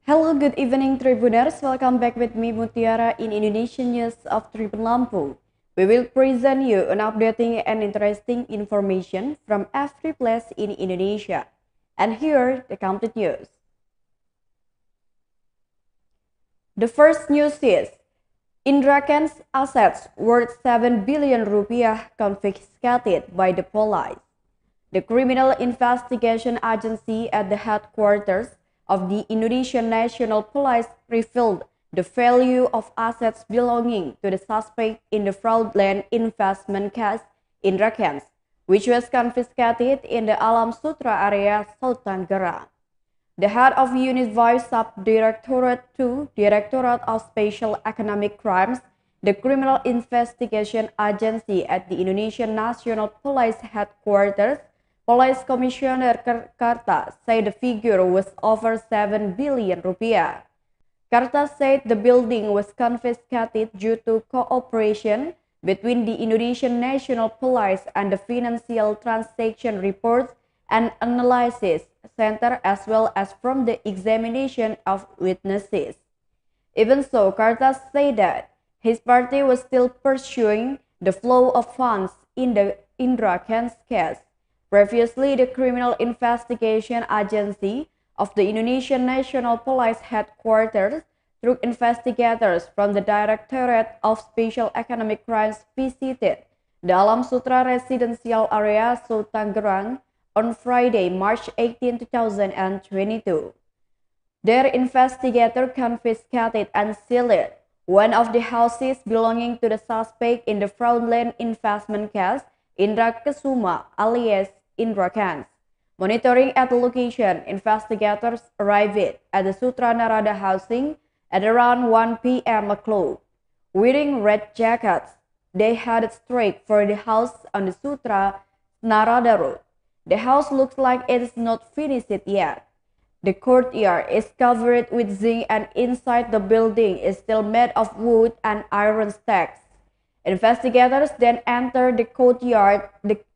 Hello, good evening, Tribuners. Welcome back with me, Mutiara, in Indonesian News of Tribun Lampung. We will present you an updating and interesting information from every place in Indonesia. And here, the complete news. The first news is, Indra Kenz assets worth 7 billion rupiah confiscated by the police. The Criminal Investigation Agency at the headquarters of the Indonesian National Police revealed the value of assets belonging to the suspect in the fraudulent investment case Indra Kenz, which was confiscated in the Alam Sutera area, South Tangerang. The head of Unit Vice Subdirectorate 2, Directorate of Special Economic Crimes, the Criminal Investigation Agency at the Indonesian National Police headquarters, Police Commissioner Karta said the figure was over 7 billion rupiah. Karta said the building was confiscated due to cooperation between the Indonesian National Police and the Financial Transaction Reports and Analysis Center, as well as from the examination of witnesses. Even so, Karta said that his party was still pursuing the flow of funds in the Indra Kenz case. Previously, the Criminal Investigation Agency of the Indonesian National Police headquarters, through investigators from the Directorate of Special Economic Crimes, visited the Alam Sutera residential area, South Tangerang, on Friday, March 18, 2022. Their investigator confiscated and sealed one of the houses belonging to the suspect in the fraudulent investment case, Indra Kesuma, alias Indra Kenz. Monitoring at the location, investigators arrived at the Sutra Narada housing at around 1 p.m. o'clock. Wearing red jackets, they headed straight for the house on the Sutra Narada Road. The house looks like it is not finished yet. The courtyard is covered with zinc, and inside the building is still made of wood and iron stacks. Investigators then entered the courtyard,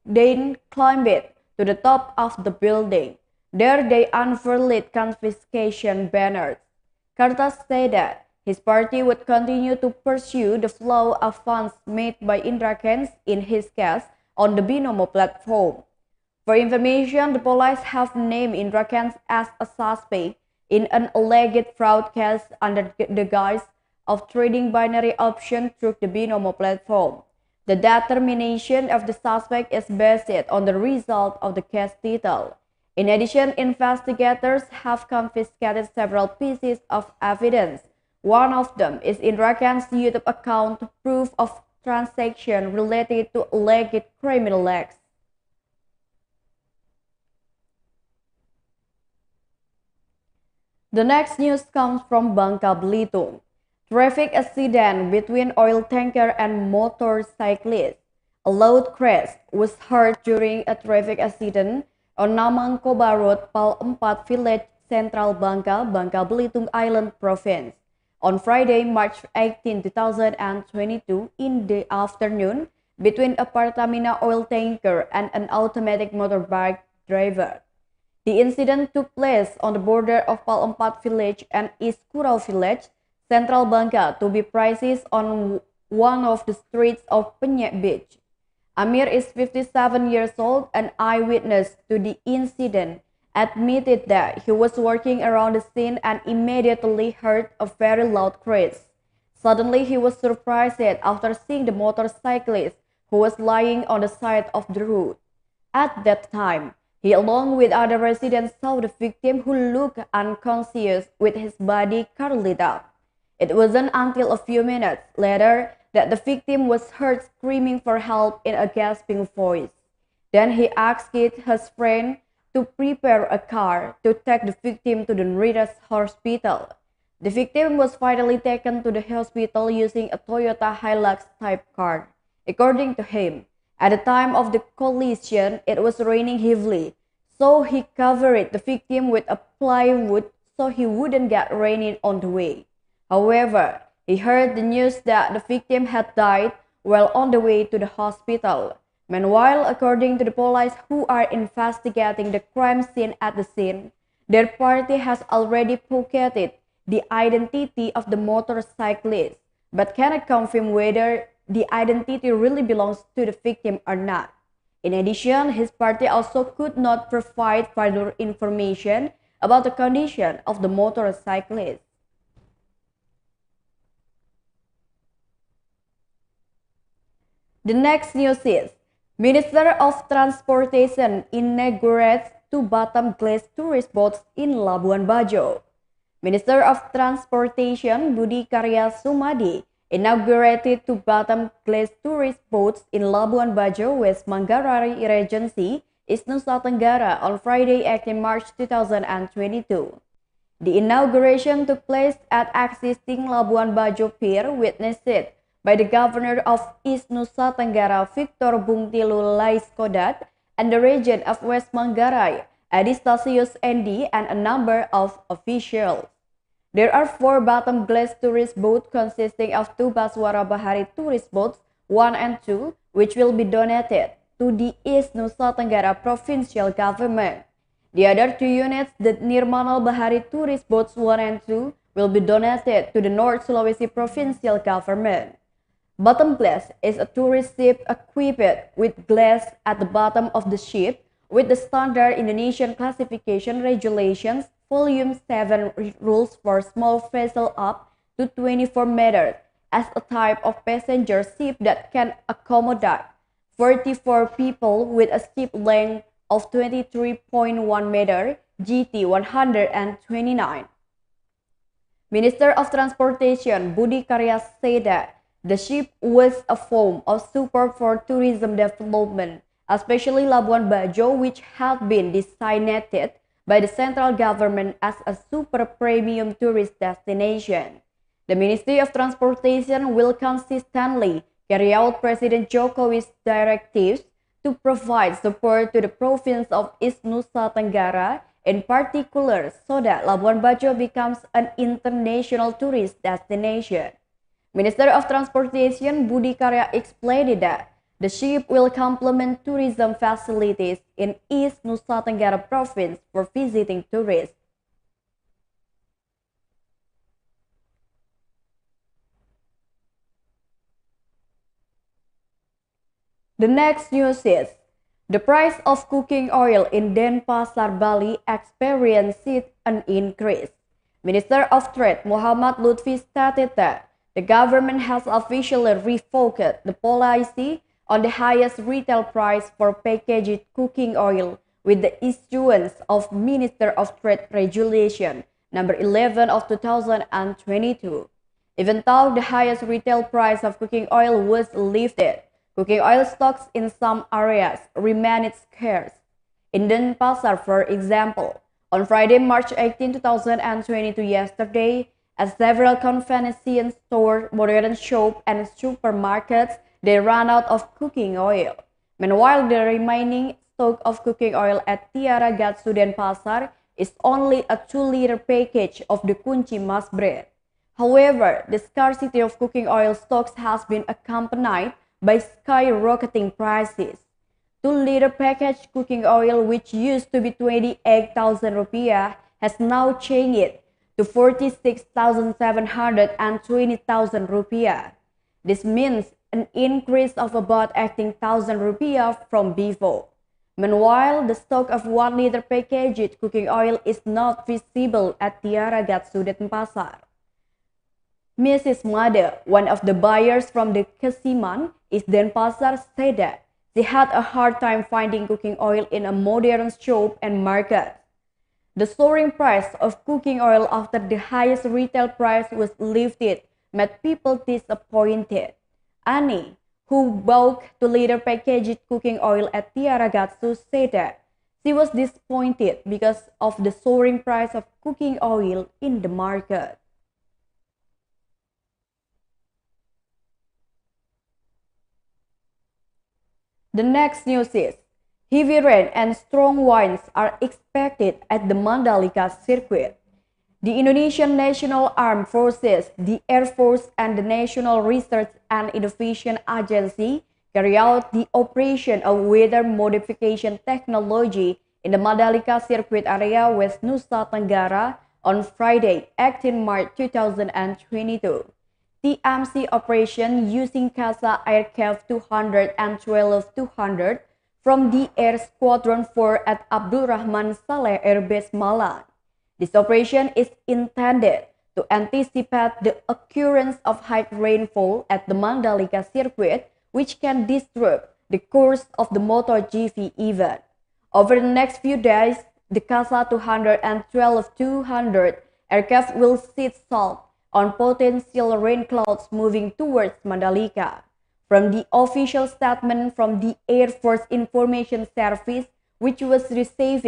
then climbed it to the top of the building. There they unfurled confiscation banners. Karta said that his party would continue to pursue the flow of funds made by Indra Kenz in his case on the Binomo platform. For information, the police have named Indra Kenz as a suspect in an alleged fraud case under the guise of trading binary options through the Binomo platform. The determination of the suspect is based on the result of the case detail. In addition, investigators have confiscated several pieces of evidence. One of them is Indra Kenz's YouTube account, proof of transaction related to alleged criminal acts. The next news comes from Bangka Belitung. Traffic accident between oil tanker and motorcyclist. A loud crash was heard during a traffic accident on Namang-Koba Road, Empat Village, Central Bangka, Bangka Belitung Islands Province, on Friday, March 18, 2022, in the afternoon, between a Pertamina oil tanker and an automatic motorbike driver. The incident took place on the border of Empat Village and East Kurau Village, Central Bangka, to be precise, on one of the streets of Penyek Beach. Amir is 57 years old, an eyewitness to the incident, admitted that he was walking around the scene and immediately heard a very loud crash. Suddenly, he was surprised after seeing the motorcyclist who was lying on the side of the road. At that time, he, along with other residents, saw the victim, who looked unconscious with his body curled up. It wasn't until a few minutes later that the victim was heard screaming for help in a gasping voice. Then he asked his friend to prepare a car to take the victim to the nearest hospital. The victim was finally taken to the hospital using a Toyota Hilux type car. According to him, at the time of the collision, it was raining heavily, so he covered the victim with a plywood so he wouldn't get rained on the way. However, he heard the news that the victim had died while on the way to the hospital. Meanwhile, according to the police who are investigating the crime scene at the scene, their party has already pocketed the identity of the motorcyclist, but cannot confirm whether the identity really belongs to the victim or not. In addition, his party also could not provide further information about the condition of the motorcyclist. The next news is, Minister of Transportation inaugurates two bottom glass tourist boats in Labuan Bajo. Minister of Transportation Budi Karya Sumadi inaugurated two bottom glass tourist boats in Labuan Bajo, West Manggarai Regency, East Nusa Tenggara on Friday, 18 March 2022. The inauguration took place at existing Labuan Bajo Pier, witnessed by the Governor of East Nusa Tenggara, Victor Bungtilu Laiskodat, and the region of West Manggarai, Adistasius Endi, and a number of officials. There are four bottom glass tourist boats consisting of two Baswara Bahari tourist boats 1 and 2, which will be donated to the East Nusa Tenggara provincial government. The other two units, the Nirmanal Bahari tourist boats 1 and 2, will be donated to the North Sulawesi provincial government. Bottom glass is a tourist ship equipped with glass at the bottom of the ship with the standard Indonesian classification regulations volume 7 rules for small vessel up to 24 meters as a type of passenger ship that can accommodate 44 people with a ship length of 23.1 meter GT 129. Minister of Transportation Budi Karya said that the ship was a form of support for tourism development, especially Labuan Bajo, which had been designated by the central government as a super premium tourist destination. The Ministry of Transportation will consistently carry out President Jokowi's directives to provide support to the province of East Nusa Tenggara, in particular, so that Labuan Bajo becomes an international tourist destination. Minister of Transportation Budi Karya explained that the ship will complement tourism facilities in East Nusa Tenggara Province for visiting tourists. The next news is, the price of cooking oil in Denpasar, Bali experienced an increase. Minister of Trade Muhammad Lutfi stated that the government has officially revoked the policy on the highest retail price for packaged cooking oil with the issuance of Minister of Trade Regulation number 11 of 2022. Even though the highest retail price of cooking oil was lifted, cooking oil stocks in some areas remained scarce. In Denpasar, for example, on Friday, March 18, 2022, yesterday, at several convenience stores, modern shops, and supermarkets, they ran out of cooking oil. Meanwhile, the remaining stock of cooking oil at Tiara Gatsu Denpasar is only a 2-liter package of the Kunci Mas bread. However, the scarcity of cooking oil stocks has been accompanied by skyrocketing prices. 2-liter packaged cooking oil, which used to be 28,000 rupiah, has now changed to 46,700 and 20,000 rupiah. This means an increase of about 18,000 rupiah from before. Meanwhile, the stock of 1-liter packaged cooking oil is not visible at Tiara Gatsu Denpasar. Mrs. Mada, one of the buyers from the Kesiman, East Denpasar, said that she had a hard time finding cooking oil in a modern shop and market. The soaring price of cooking oil after the highest retail price was lifted made people disappointed. Annie, who bought 2-liter packaged cooking oil at Tiara Gatsu, said that she was disappointed because of the soaring price of cooking oil in the market. The next news is, heavy rain and strong winds are expected at the Mandalika circuit. The Indonesian National Armed Forces, the Air Force, and the National Research and Innovation Agency carry out the operation of weather modification technology in the Mandalika circuit area West Nusa Tenggara on Friday, 18 March 2022. TMC operation using Casa Aircraft 200 and 12-200 from the Air Squadron 4 at Abdul Rahman Saleh Air Base Malang. This operation is intended to anticipate the occurrence of high rainfall at the Mandalika circuit, which can disrupt the course of the MotoGP event. Over the next few days, the Casa 200 and 12-200 aircraft will sit salt on potential rain clouds moving towards Mandalika. From the official statement from the Air Force Information Service, which was received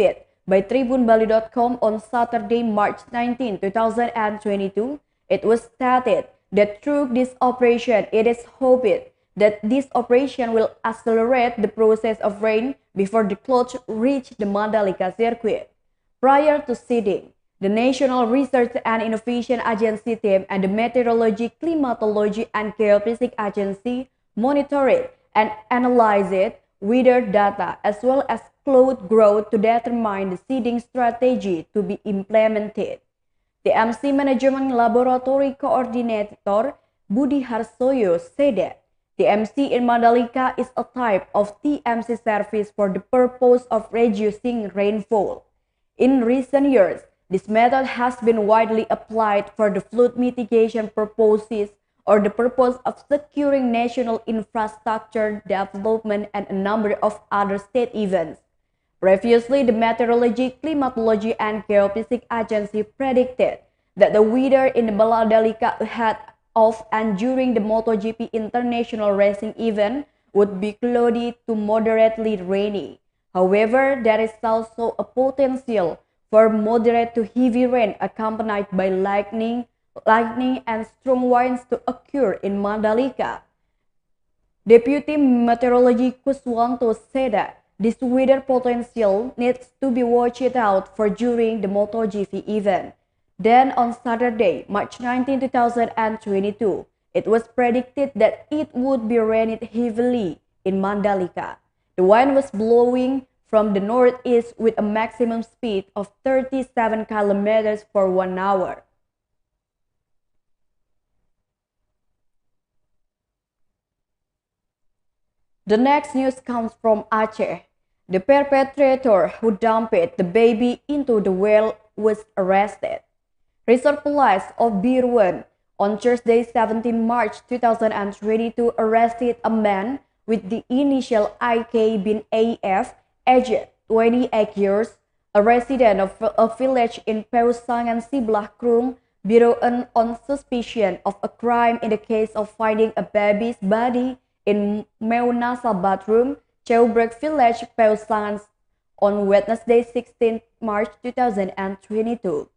by TribunBali.com on Saturday, March 19, 2022, it was stated that through this operation, it is hoped that this operation will accelerate the process of rain before the clouds reach the Mandalika circuit. Prior to seeding, the National Research and Innovation Agency team and the Meteorology, Climatology and Geophysics Agency monitored and analyzed weather data as well as cloud growth to determine the seeding strategy to be implemented. The MC Management Laboratory Coordinator Budi Harsoyo said that the MC in Mandalika is a type of TMC service for the purpose of reducing rainfall. In recent years, this method has been widely applied for the flood mitigation purposes or the purpose of securing national infrastructure development and a number of other state events. Previously, the Meteorology, Climatology and Geophysics Agency predicted that the weather in the Mandalika ahead of and during the MotoGP International Racing event would be cloudy to moderately rainy. However, there is also a potential for moderate to heavy rain accompanied by lightning and strong winds to occur in Mandalika. Deputy Meteorologist Kuswanto said that this weather potential needs to be watched out for during the MotoGP event. Then on Saturday, March 19, 2022, it was predicted that it would be raining heavily in Mandalika. The wind was blowing from the northeast with a maximum speed of 37 kilometers for 1 hour. The next news comes from Aceh. The perpetrator who dumped the baby into the well was arrested. Resort Police of Birwan on Thursday, 17 March 2022 arrested a man with the initial IK bin AF, aged 28 years, a resident of a village in Pausangan Sebelah Krung, Birwan on suspicion of a crime in the case of finding a baby's body in Meunasa bathroom, Chowbrek Village, Pausangan on Wednesday, 16 March 2022.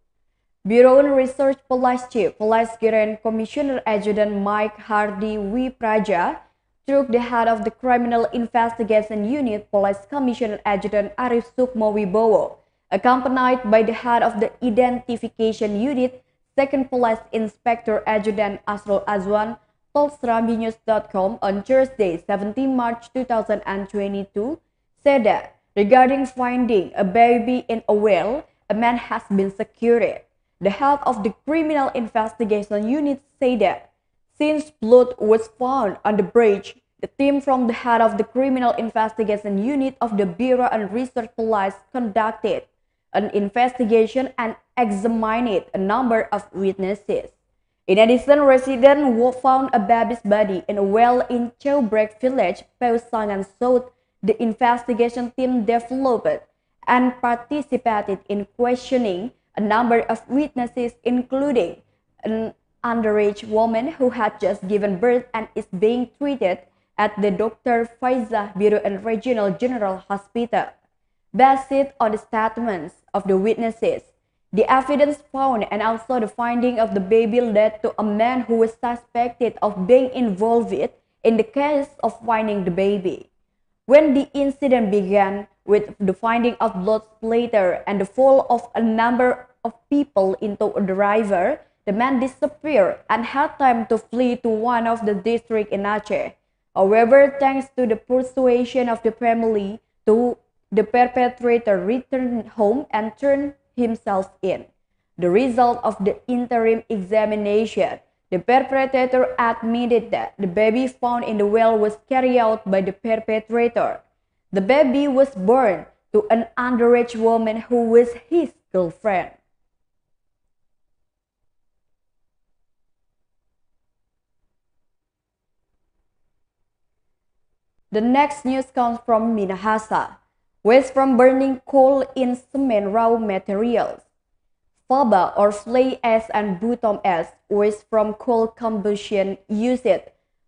Bureau Research Police Chief, Police Grand Commissioner Adjutant Mike Hardy Wipraja, through the head of the Criminal Investigation Unit, Police Commissioner Adjutant Arif Sukmo Wibowo, accompanied by the head of the Identification Unit, Second Police Inspector Adjutant Asrul Azwan, told SerambiNews.com on Thursday, 17 March 2022, said that regarding finding a baby in a well, a man has been secured. The head of the Criminal Investigation Unit said that since blood was found on the bridge, the team from the head of the Criminal Investigation Unit of the Bureau and Research Police conducted an investigation and examined a number of witnesses. In addition, residents found a baby's body in a well in Chowbrek Village, Pausangan South. The investigation team developed and participated in questioning a number of witnesses, including an underage woman who had just given birth and is being treated at the Dr. Faizah Biru and Regional General Hospital. Based on the statements of the witnesses, the evidence found and also the finding of the baby led to a man who was suspected of being involved in the case of finding the baby. When the incident began with the finding of blood splatter and the fall of a number of people into the river, the man disappeared and had time to flee to one of the districts in Aceh. However, thanks to the persuasion of the family, the perpetrator returned home and turned himself in. the result of the interim examination, the perpetrator admitted that the baby found in the well was carried out by the perpetrator. The baby was born to an underage woman who was his girlfriend. The next news comes from Minahasa. Waste from burning coal in cement raw materials. Faba or fly ash and bottom ash, waste from coal combustion used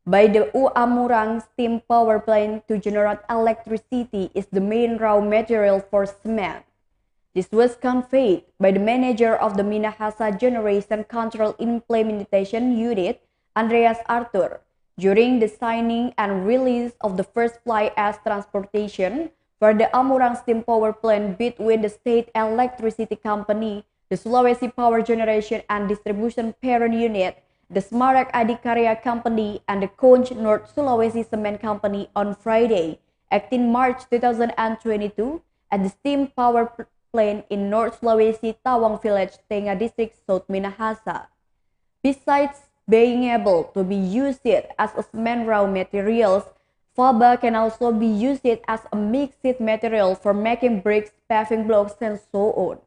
by the Uamurang steam power plant to generate electricity is the main raw material for cement. This was conveyed by the manager of the Minahasa Generation Control Implementation Unit, Andreas Arthur, during the signing and release of the first fly ash transportation for the Amurang steam power plant between the State Electricity Company, the Sulawesi Power Generation and Distribution Parent Unit, the Semarak Adikarya Company, and the Konj North Sulawesi Cement Company on Friday, 18 March 2022, at the steam power plant in North Sulawesi, Tawang Village, Tengah District, South Minahasa. Besides being able to be used as a cement raw materials, Faba can also be used as a mixed material for making bricks, paving blocks, and so on.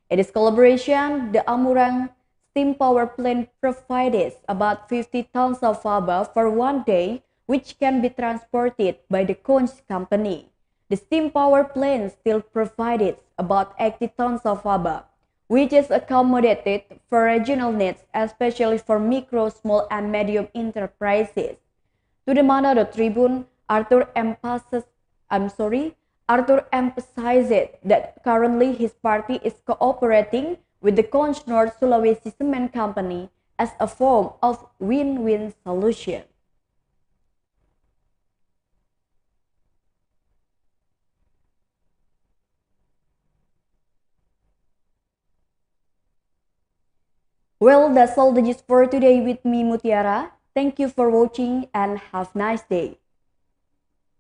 In this collaboration, the Amurang steam power plant provides about 50 tons of faba for one day, which can be transported by the Konj company. The steam power plant still provides about 80 tons of faba, which is accommodated for regional needs, especially for micro, small, and medium enterprises. To the Manado Tribun, Arthur emphasized that currently his party is cooperating with the Konj North Sulawesi Cement Company as a form of win-win solution. Well, that's all the news for today with me, Mutiara. Thank you for watching and have a nice day.